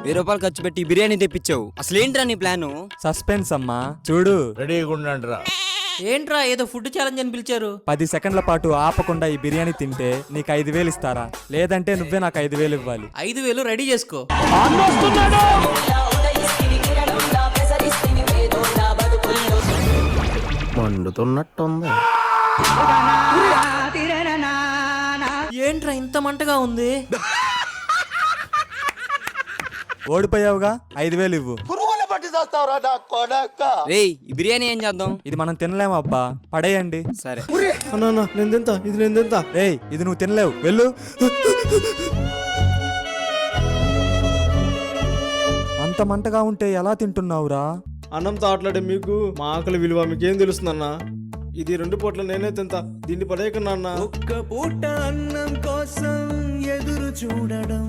1000 ఖర్చు పెట్టి బిర్యానీ తెప్పించావు. అసలేంట్రా నీ ప్లాను? సస్పెన్స్ అమ్మా, చూడు. రెడీగా ఉండండిరా. ఏంట్రా ఏదో ఫుడ్ ఛాలెంజ్ అని పిలిచారు? 10 సెకండ్ల పాటు ఆపకుండా ఈ బిర్యానీ తింటే నీకు 5000 ఇస్తారా, లేదంటే నువ్వే నాకు 5000 ఇవ్వాలి. 5000 రెడీ చేసుకో. మండుతున్నట్టుంది. ఏంట్రా ఇంత మంటగా ఉంది? ఓడిపోయావుగా, 5000 ఇవ్వు. రేయ్, ఈ బిర్యానీ ఏం చేద్దాం? ఇది మనం తినలేము అబ్బా, పడేయండి. సరే. అన్నా నేను తింటా, ఇది నేను తింటా. రేయ్, ఇది నువ్వు తినలేవు, వెళ్ళు. అంత మంటగా ఉంటే ఎలా తింటున్నావురా? అన్నంతో ఆటలాడే మీకు మా ఆకలి విలువ మీకేం తెలుస్తుందన్నా? ఇది 2 పూట్ల నేనే తింటా, దీన్ని పడేయకన్నా అన్న. ఒక్క పూట అన్నం కోసం ఎదురు చూడడం